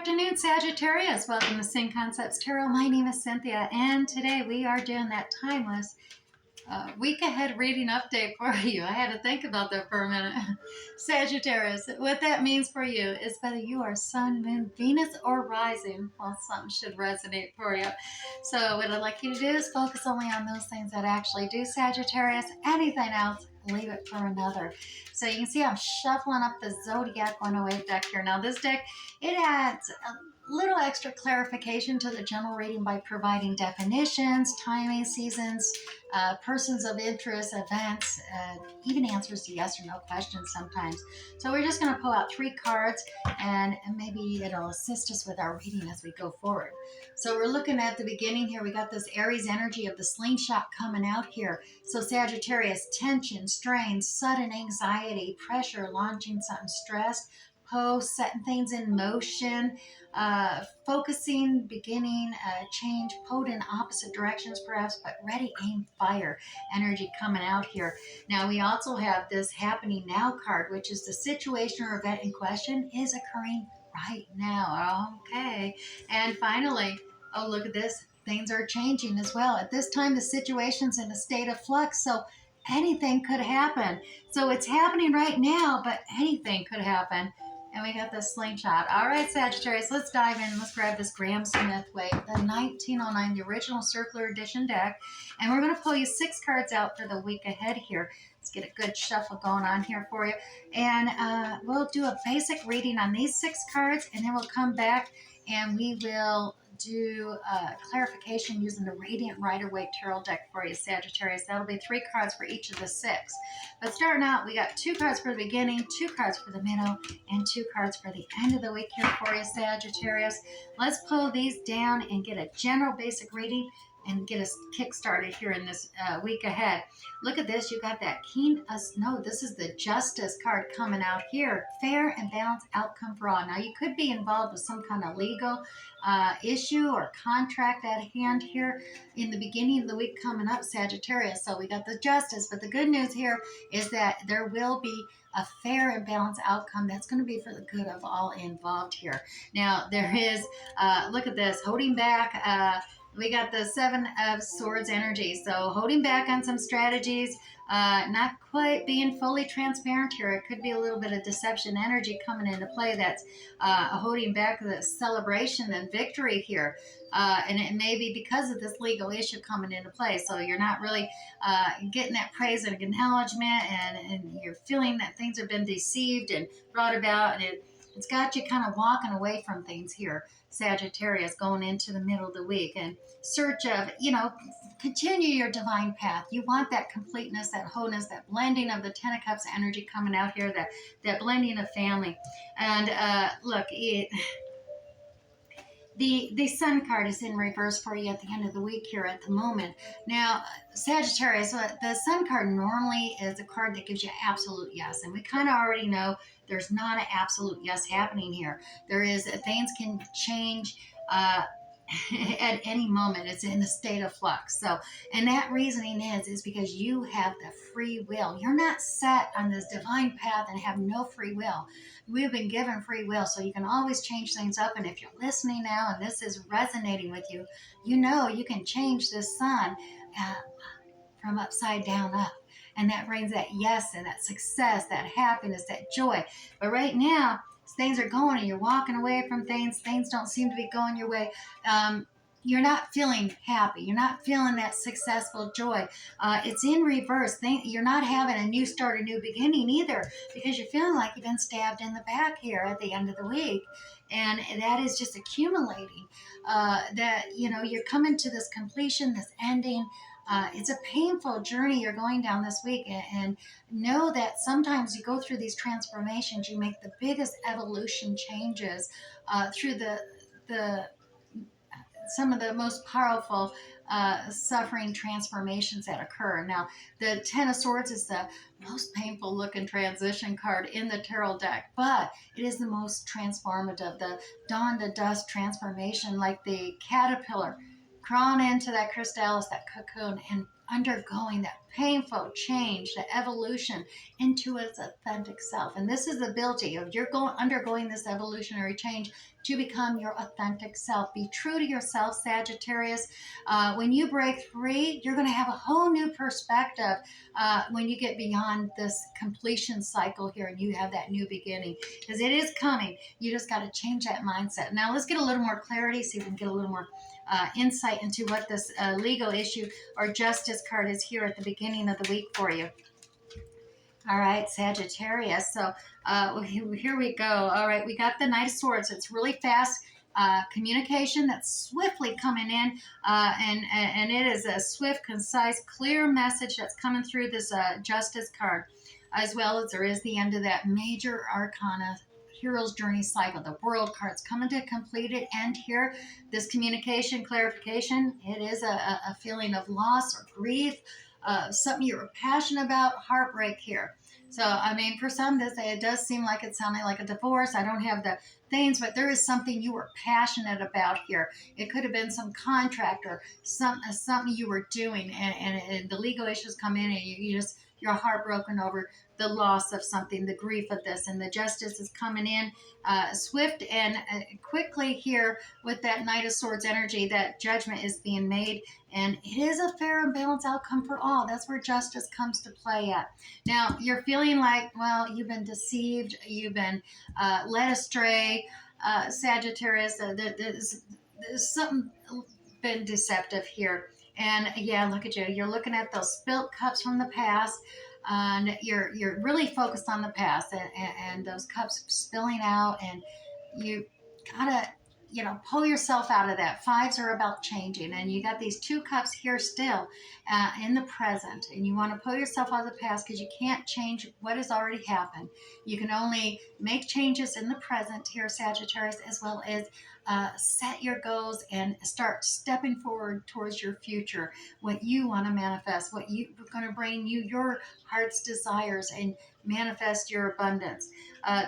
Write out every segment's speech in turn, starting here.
afternoon, Sagittarius. Welcome to Sing Concepts Tarot. My name is Cynthia, and today we are doing that timeless week ahead reading update for you. I had to think about that for a minute. Sagittarius, what that means for you is whether you are Sun, Moon, Venus, or Rising. Well, something should resonate for you. So what I'd like you to do is focus only on those things that actually do, Sagittarius. Anything else, leave it for another. So you can see I'm shuffling up the Zodiac 108 deck here. Now this deck, it adds a little extra clarification to the general reading by providing definitions, timing, seasons, persons of interest, events, even answers to yes or no questions sometimes. So we're just going to pull out 3 cards and maybe it'll assist us with our reading as we go forward. So we're looking at the beginning here. We got this Aries energy of the slingshot coming out here. So Sagittarius, tension, strain, sudden anxiety, pressure, launching something stressed, post, setting things in motion, focusing, beginning, change, pulled in opposite directions perhaps, but ready, aim, fire energy coming out here. Now we also have this happening now card, which is the situation or event in question is occurring right now. Okay. And finally, oh, look at this. Things are changing as well. At this time, the situation's in a state of flux, so anything could happen. So it's happening right now, but anything could happen. And we got this slingshot. All right, Sagittarius, let's dive in. Let's grab this Graham Smith way, the 1909, the original circular edition deck. And we're going to pull you 6 cards out for the week ahead here. Let's get a good shuffle going on here for you. And we'll do a basic reading on these 6 cards, and then we'll come back and we will do clarification using the Radiant Rider-Waite Tarot deck for you, Sagittarius. That'll be 3 cards for each of the 6. But starting out, we got 2 cards for the beginning, 2 cards for the middle, and 2 cards for the end of the week here for you, Sagittarius. Let's pull these down and get a general basic reading and get us kick-started here in this week ahead. Look at this. You got that keen... no, this is the Justice card coming out here. Fair and balanced outcome for all. Now, you could be involved with some kind of legal issue or contract at hand here in the beginning of the week coming up, Sagittarius. So we got the Justice. But the good news here is that there will be a fair and balanced outcome that's going to be for the good of all involved here. Now, there is... look at this. Holding back... we got the 7 of Swords energy. So holding back on some strategies, not quite being fully transparent here. It could be a little bit of deception energy coming into play that's holding back the celebration and victory here. And it may be because of this legal issue coming into play. So you're not really getting that praise and acknowledgement, and you're feeling that things have been deceived and brought about, and it's got you kind of walking away from things here, Sagittarius, going into the middle of the week and search of, continue your divine path. You want that completeness, that wholeness, that blending of the 10 of Cups energy coming out here, that blending of family. And look, the Sun card is in reverse for you at the end of the week here at the moment. Now, Sagittarius, the Sun card normally is a card that gives you absolute yes. And we kind of already know there's not an absolute yes happening here. There is, things can change at any moment. It's in a state of flux. So, and that reasoning is because you have the free will. You're not set on this divine path and have no free will. We've been given free will, so you can always change things up. And if you're listening now and this is resonating with you, you can change this sun from upside down up. And that brings that yes and that success, that happiness, that joy. But right now, things are going and you're walking away from things. Things don't seem to be going your way. You're not feeling happy. You're not feeling that successful joy. It's in reverse. You're not having a new start, a new beginning either, because you're feeling like you've been stabbed in the back here at the end of the week. And that is just accumulating. You're coming to this completion, this ending. It's a painful journey you're going down this week, and know that sometimes you go through these transformations, you make the biggest evolution changes through some of the most powerful suffering transformations that occur. Now, the 10 of Swords is the most painful looking transition card in the tarot deck, but it is the most transformative, the dawn to dusk transformation, like the caterpillar crawling into that chrysalis, that cocoon, and undergoing that painful change, the evolution into its authentic self. And this is the ability of you're undergoing this evolutionary change to become your authentic self. Be true to yourself, Sagittarius. When you break free, you're going to have a whole new perspective when you get beyond this completion cycle here and you have that new beginning, because it is coming. You just got to change that mindset. Now, let's get a little more clarity, see if we can get a little more insight into what this legal issue or justice card is here at the beginning of the week for you. All right, Sagittarius. So here we go. All right, we got the Knight of Swords. It's really fast communication that's swiftly coming in, and it is a swift, concise, clear message that's coming through this Justice card, as well as there is the end of that major arcana hero's journey cycle. The World card's coming to completed end here. This communication, clarification, it is a feeling of loss or grief, something you were passionate about, heartbreak here. So, I mean, for some, it does seem like it's sounding like a divorce. I don't have the things, but there is something you were passionate about here. It could have been some contract or something you were doing, and the legal issues come in, and you're heartbroken over the loss of something, the grief of this, and the justice is coming in swift and quickly here with that Knight of Swords energy. That judgment is being made, and it is a fair and balanced outcome for all. That's where justice comes to play at. Now, you're feeling like, well, you've been deceived, you've been led astray, Sagittarius. There's something been deceptive here. And yeah, look at you. You're looking at those spilt cups from the past, and you're really focused on the past and those cups spilling out, and you gotta pull yourself out of that. Fives are about changing, and you got these two cups here still in the present, and you want to pull yourself out of the past because you can't change what has already happened. You can only make changes in the present here, Sagittarius, as well as set your goals and start stepping forward towards your future, what you want to manifest, what you going to bring you your heart's desires and manifest your abundance.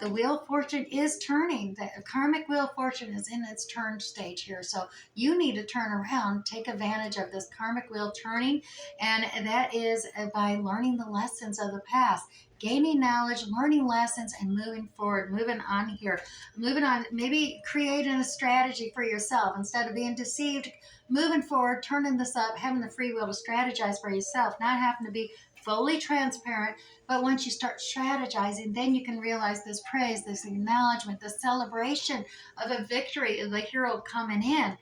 The wheel of fortune is turning. The karmic wheel of fortune is in its turn stage here. So you need to turn around, take advantage of this karmic wheel turning. And that is by learning the lessons of the past, gaining knowledge, learning lessons, and moving forward, moving on here, moving on, maybe creating a strategy for yourself instead of being deceived, moving forward, turning this up, having the free will to strategize for yourself, not having to be fully transparent. But once you start strategizing, then you can realize this praise, this acknowledgement, the celebration of a victory of the hero coming in.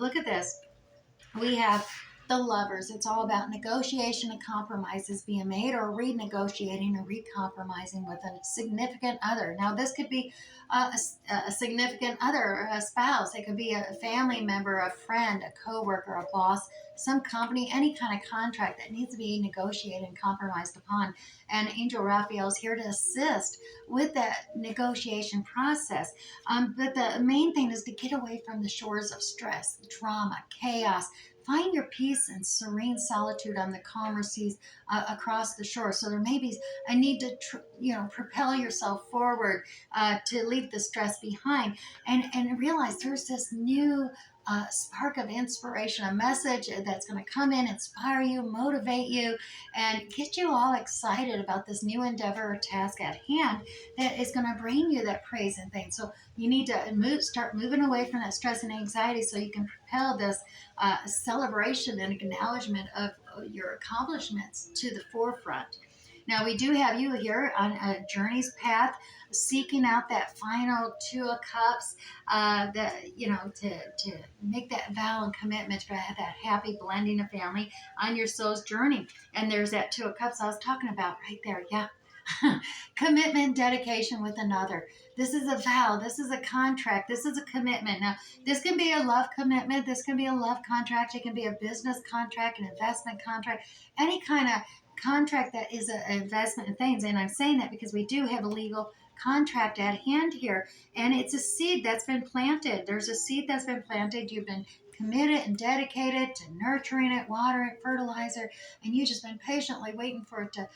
Look at this. We have the Lovers. It's all about negotiation and compromises being made, or renegotiating or recompromising with a significant other. Now, this could be a significant other, or a spouse. It could be a family member, a friend, a coworker, a boss, some company, any kind of contract that needs to be negotiated and compromised upon. And Angel Raphael is here to assist with that negotiation process. But the main thing is to get away from the shores of stress, drama, chaos. Find your peace and serene solitude on the calmer seas across the shore. So there may be a need to, propel yourself forward to leave the stress behind, and realize there's this new spark of inspiration, a message that's going to come in, inspire you, motivate you, and get you all excited about this new endeavor or task at hand that is going to bring you that praise and things. So you need to start moving away from that stress and anxiety so you can propel this celebration and acknowledgement of your accomplishments to the forefront. Now, we do have you here on a journey's path, seeking out that final Two of Cups, to make that vow and commitment to have that happy blending of family on your soul's journey. And there's that Two of Cups I was talking about right there. Yeah. Commitment, dedication with another. This is a vow. This is a contract. This is a commitment. Now, this can be a love commitment. This can be a love contract. It can be a business contract, an investment contract, any kind of contract that is an investment in things. And I'm saying that because we do have a legal contract at hand here, and it's a seed that's been planted. There's a seed that's been planted. You've been committed and dedicated to nurturing it, watering it, fertilizer, and you've just been patiently waiting for it to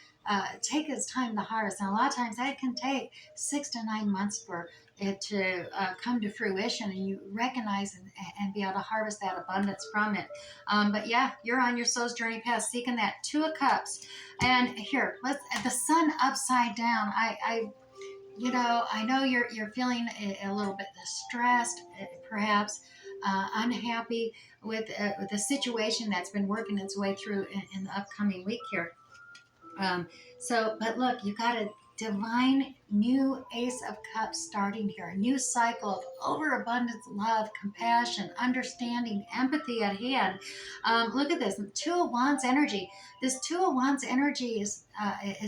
take its time to harvest. And a lot of times that can take 6 to 9 months for it to come to fruition, and you recognize and be able to harvest that abundance from it. But yeah, you're on your soul's journey path, seeking that Two of Cups. And here, let's the sun upside down. I know you're feeling a little bit distressed, perhaps unhappy with the situation that's been working its way through in the upcoming week here. Um, but look, you got a divine new Ace of Cups starting here, a new cycle of overabundance, love, compassion, understanding, empathy at hand. Look at this, Two of Wands energy. This Two of Wands energy is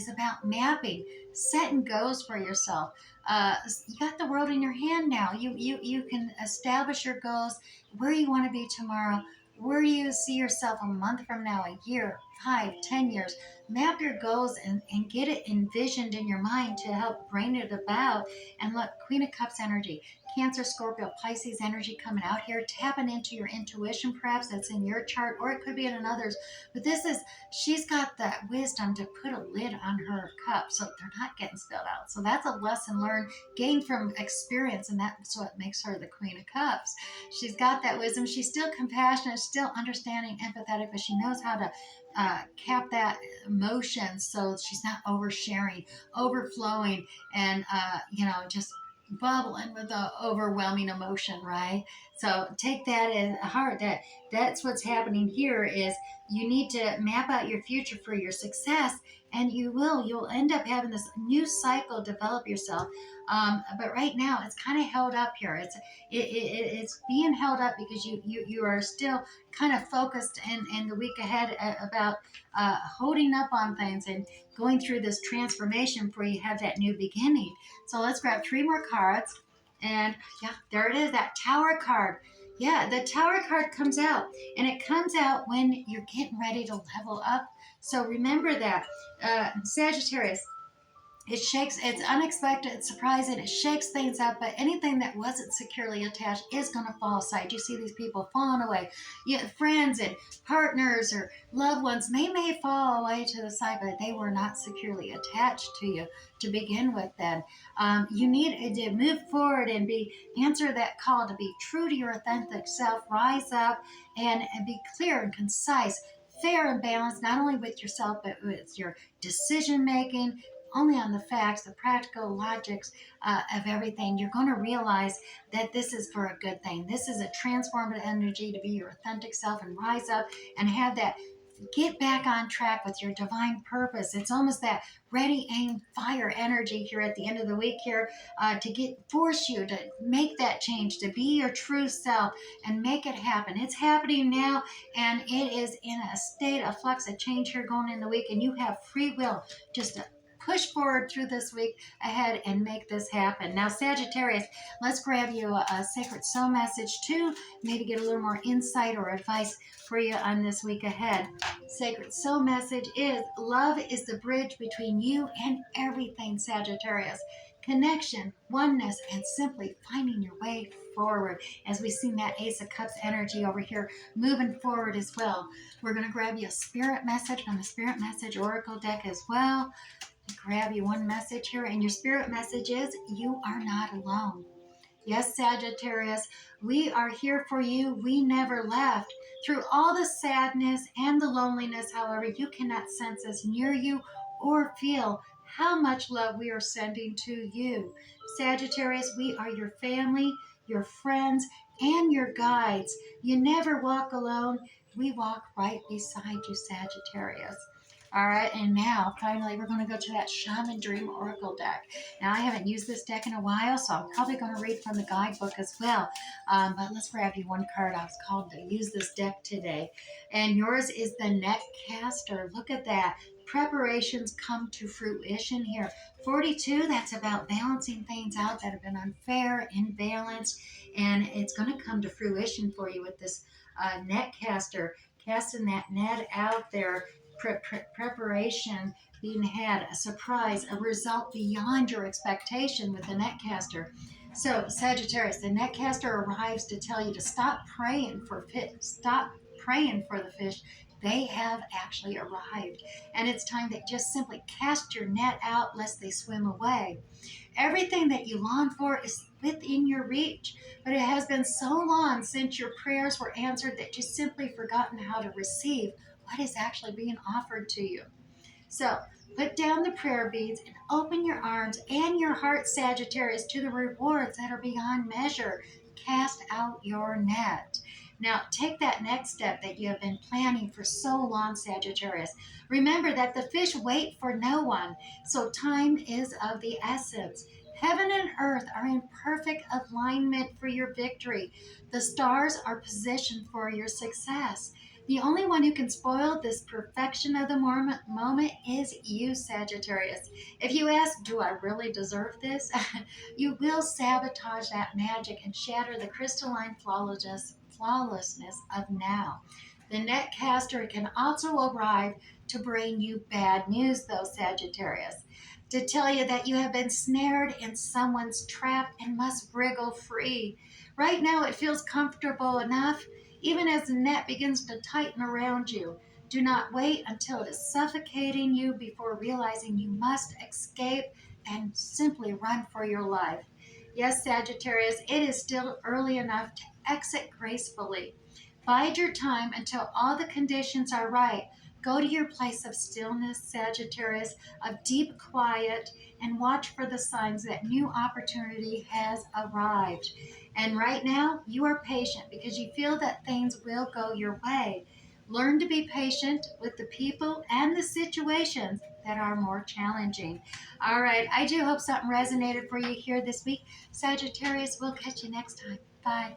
about mapping, setting goals for yourself. You got the world in your hand now. You can establish your goals, where you want to be tomorrow, where you see yourself a month from now, a year, 5, 10 years. Map your goals and get it envisioned in your mind to help bring it about. And look, Queen of Cups energy, Cancer, Scorpio, Pisces energy coming out here, tapping into your intuition, perhaps that's in your chart, or it could be in another's. But she's got that wisdom to put a lid on her cup so they're not getting spilled out. So that's a lesson learned, gained from experience, and that's what makes her the Queen of Cups. She's got that wisdom. She's still compassionate, still understanding, empathetic, but she knows how to cap that emotion so she's not oversharing, overflowing, and just bubbling with the overwhelming emotion, right? So take that in heart. That's what's happening here is you need to map out your future for your success, and you'll end up having this new cycle develop yourself. But right now it's kind of held up here. It's being held up because you are still kind of focused in the week ahead about holding up on things and going through this transformation before you have that new beginning. So let's grab 3 more cards. And yeah, there it is, that Tower card. Yeah, the Tower card comes out, and it comes out when you're getting ready to level up. So remember that, Sagittarius. It's unexpected, it's surprising, it shakes things up, but anything that wasn't securely attached is going to fall aside. You see these people falling away. Friends and partners or loved ones, they may fall away to the side, but they were not securely attached to you to begin with then. You need to move forward and answer that call to be true to your authentic self, rise up and be clear and concise, fair and balanced, not only with yourself, but with your decision making, only on the facts, the practical logics of everything. You're going to realize that this is for a good thing. This is a transformative energy to be your authentic self and rise up and have that. Get back on track with your divine purpose. It's almost that ready, aim, fire energy here at the end of the week here to force you to make that change, to be your true self and make it happen. It's happening now, and it is in a state of flux, a change here going in the week, and you have free will just to push forward through this week ahead and make this happen. Now, Sagittarius, let's grab you a sacred soul message to maybe get a little more insight or advice for you on this week ahead. Sacred soul message is love is the bridge between you and everything, Sagittarius. Connection, oneness, and simply finding your way forward. As we've seen that Ace of Cups energy over here moving forward as well. We're going to grab you a spirit message from the Spirit Message Oracle deck as well. Grab you one message here, and your spirit message is you are not alone. Yes, Sagittarius, we are here for you. We never left. Through all the sadness and the loneliness, however, you cannot sense us near you or feel how much love we are sending to you. Sagittarius, we are your family, your friends, and your guides. You never walk alone. We walk right beside you, Sagittarius. All right, and now, finally, we're going to go to that Shaman Dream Oracle deck. Now, I haven't used this deck in a while, so I'm probably going to read from the guidebook as well. But let's grab you one card. I was called to use this deck today. And yours is the Netcaster. Look at that. Preparations come to fruition here. 42, that's about balancing things out that have been unfair, imbalanced, and it's going to come to fruition for you with this Netcaster, casting that net out there. Preparation being had, a surprise, a result beyond your expectation with the Netcaster. So, Sagittarius, the netcaster arrives to tell you to stop praying for fish. Stop praying for the fish. They have actually arrived. And it's time that just simply cast your net out lest they swim away. Everything that you long for is within your reach, but it has been so long since your prayers were answered that you've simply forgotten how to receive what is actually being offered to you. So put down the prayer beads and open your arms and your heart, Sagittarius, to the rewards that are beyond measure. Cast out your net. Now, take that next step that you have been planning for so long, Sagittarius. Remember that the fish wait for no one, so time is of the essence. Heaven and earth are in perfect alignment for your victory. The stars are positioned for your success. The only one who can spoil this perfection of the moment is you, Sagittarius. If you ask, do I really deserve this? You will sabotage that magic and shatter the crystalline flawlessness of now. The netcaster can also arrive to bring you bad news, though, Sagittarius. To tell you that you have been snared in someone's trap and must wriggle free. Right now, it feels comfortable enough even as the net begins to tighten around you. Do not wait until it is suffocating you before realizing you must escape and simply run for your life. Yes, Sagittarius, it is still early enough to exit gracefully. Bide your time until all the conditions are right. Go to your place of stillness, Sagittarius, of deep quiet, and watch for the signs that new opportunity has arrived. And right now, you are patient because you feel that things will go your way. Learn to be patient with the people and the situations that are more challenging. All right, I do hope something resonated for you here this week. Sagittarius, we'll catch you next time. Bye.